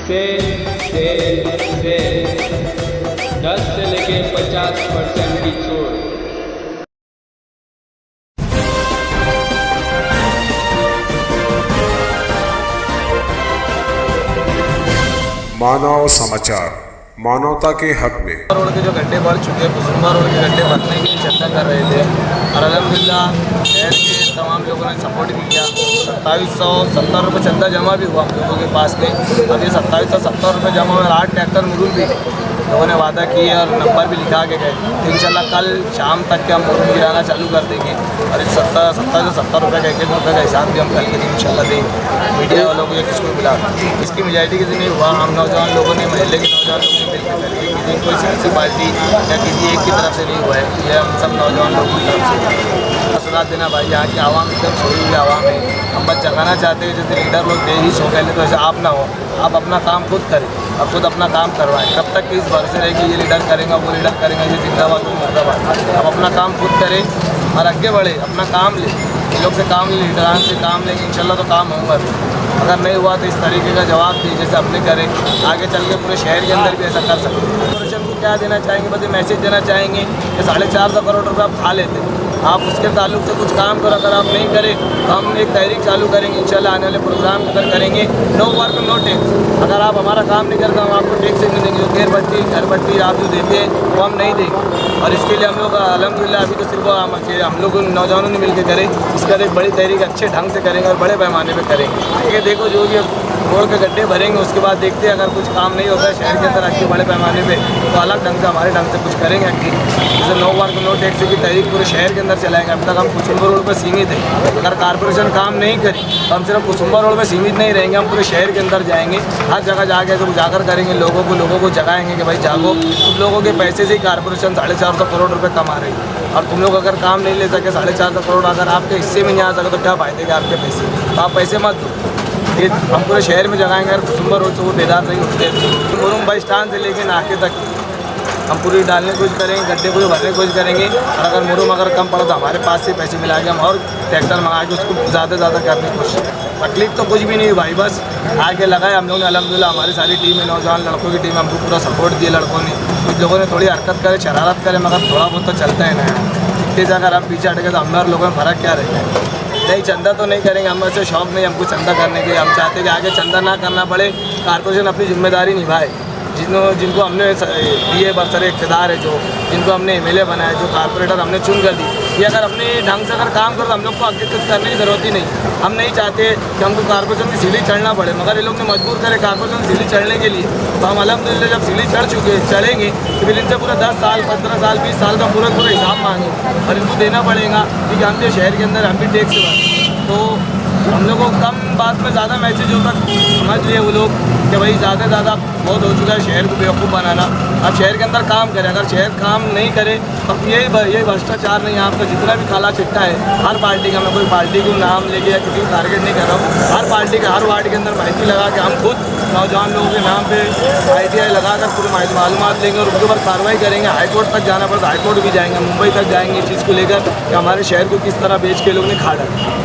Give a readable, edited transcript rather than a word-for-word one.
Cell 10 से लेके 50% की छूट। मानव समाचार, मानवता के हक में। रोड के जो गड्ढे भर चुके हैं, कुसुम्बा रोड के गड्ढे भरने के लिए चर्चा कर रहे थे और अल्हम्दुलिल्लाह शहर के तमाम लोगों ने सपोर्ट भी किया। 2770 रुपये चंदा जमा भी हुआ हम लोगों के पास में। अब ये 2770 रुपये जमा हुए और 8 ट्रैक्टर मुरुम भी लोगों ने वादा किए और नंबर भी लिखा के गए। तो इंशाल्लाह कल शाम तक के हम मुरुम गिराना चालू कर देंगे और इस 70 रुपये का 1 रुपये का हिसाब भी हम कल के दिन इंशाल्लाह देंगे। मीडिया वालों को ये किसको मिला, इसकी मेजॉरिटी किसी नहीं हुआ। हम नौजवान लोगों ने, महल्ले के नौजवान लोगों ने मिलकर करेंगे। किसी कोई सियासी पार्टी या किसी एक की तरफ से नहीं हुआ है, ये हम सब नौजवान लोगों की तरफ से सुना देना। भाई यहाँ की आवाम एकदम सोई हुई आवाम है। हम बस जगाना चाहते हैं, जैसे लीडर लोग दे ही सो गए, तो ऐसे आप ना हो, आप अपना काम खुद करें और खुद अपना काम करवाएं। कब तक इस भरोसे रहे कि ये लीडर करेंगे, वो लीडर करेंगे, ये जिंदाबाद वो मुर्दाबाद। अब अपना काम खुद करें और आगे बढ़े, अपना काम ले। इन लोग से काम ले, लीडरान से काम लेंगे इंशाल्लाह तो काम होगा। अगर नहीं हुआ तो इस तरीके का जवाब दिए जैसे अपने करें, आगे चल के पूरे शहर के अंदर भी ऐसा कर सकते हैं। कॉर्पोरेशन को क्या देना चाहेंगे, बस मैसेज देना चाहेंगे कि 450 करोड़ रुपये आप खा लेते हैं, आप उसके ताल्लुक से कुछ काम करो। अगर आप नहीं करें तो हम एक तहरीक चालू करेंगे इंशाल्लाह, आने वाले प्रोग्राम के अंदर करेंगे। No work no tax. अगर आप हमारा काम नहीं करते हम आपको टैक्स नहीं देंगे। जो घर बट्टी आप जो देते हैं वो हम नहीं देंगे। और इसके लिए हम लोग अल्हम्दुलिल्लाह अभी तो सिर्फ हम लोग नौजवानों ने मिलकर करें, इसका एक बड़ी तहरीक अच्छे ढंग से करेंगे और बड़े पैमाने पर करेंगे। ठीक है, देखो जो भी रोड के गड्ढे भरेंगे, उसके बाद देखते हैं अगर कुछ काम नहीं होता है शहर के अंदर अच्छे बड़े पैमाने पे, तो अलग ढंग से हमारे ढंग से कुछ करेंगे। जैसे नो वर्क नो टैक्स की तहरीक पूरे शहर के अंदर चलाएंगे। अब तक हम कुसुम्बा रोड पर सीमित है, अगर कॉर्पोरेशन काम नहीं करी तो हम सिर्फ कुसुम्बा रोड पर सीमित नहीं रहेंगे, हम पूरे शहर के अंदर जाएंगे। हर जगह जाके तो उजागर करेंगे, लोगों को जगाएंगे कि भाई जागो, तुम लोगों के पैसे से ही कॉर्पोरेशन 450 करोड़ रुपये कमा रही है और तुम लोग अगर काम नहीं ले सके 450 करोड़ अगर आपके हिस्से में नहीं आ सके तो क्या फायदे के आपके पैसे। तो आप पैसे मत दो, ये हम पूरे शहर में जगाएंगे। अगर कुसुम्बा रोड से वो बेदार नहीं उठते, मुरुम बस स्टैंड से लेके नाके तक हम पूरी डालने की कोशिश करेंगे, गड्ढे को भरने की कोशिश करेंगे। और अगर मुरुम अगर कम पड़ा तो हमारे पास से पैसे मिला के हम और ट्रैक्टर मंगा के उसको ज़्यादा से ज़्यादा करने की कोशिश। तकलीफ तो कुछ भी नहीं हुई भाई, बस आगे लगाए हम लोग ने। अल्हम्दुलिल्लाह हमारी सारी टीम है, नौजवान लड़कों की टीम, हमको पूरा सपोर्ट दिया लड़कों ने। कुछ लोगों ने थोड़ी हरकत करे, शरारत करे, मगर थोड़ा बहुत तो चलता है ना। इतने अगर हम पीछे हटेंगे तो हम और लोगों में फ़र्क क्या रहेगा। नहीं, चंदा तो नहीं करेंगे, हम ऐसे शौक नहीं हमको चंदा करने के। हम चाहते हैं कि आगे चंदा ना करना पड़े, कॉर्पोरेशन अपनी जिम्मेदारी निभाए। जिनको हमने दिए बरसरे इक़्तिदार है, जिनको हमने MLA बनाया, जो कॉर्पोरेटर हमने चुन कर दी, ये अगर अपने ढंग से अगर काम करो तो हम लोग को आगे कुछ करने की ज़रूरत ही नहीं। हम नहीं चाहते कि हमको कॉर्पोरेशन की सीढ़ी चढ़ना पड़े, मगर ये लोग ने मजबूर करे कॉर्पोरेशन की सीढ़ी चढ़ने के लिए। तो हम अल्हम्दुलिल्लाह जब सीढ़ी चढ़ेंगे तो फिर इनसे पूरा 10 साल 15 साल 20 साल का पूरा हिसाब मांगे और इनको देना पड़ेगा क्योंकि हम जो शहर के अंदर हम भी टैक्स भरते। तो हम लोगों को कम बात में ज़्यादा मैसेज होता समझ लिए वो लोग कि भाई ज़्यादा से ज़्यादा बहुत हो चुका है शहर को बेवकूफ़ बनाना। अब शहर के अंदर काम करें, अगर शहर काम नहीं करे तो यही भ्रष्टाचार नहीं। आपका जितना भी काला चिट्टा है हर पार्टी का, मैं कोई पार्टी को नाम लेके या किसी को टारगेट नहीं कर रहा हूँ, हर पार्टी का हर वार्ड के अंदर माहिती लगा के हम खुद नौजवान लोगों के नाम पे ITI लगा कर पूरी मालूमात लेंगे और उनके ऊपर कार्रवाई करेंगे। हाईकोर्ट तक जाना पड़ता हाईकोर्ट भी जाएंगे, मुंबई तक जाएंगे इस चीज़ को लेकर कि हमारे शहर को किस तरह बेच के लोग ने खा डाला।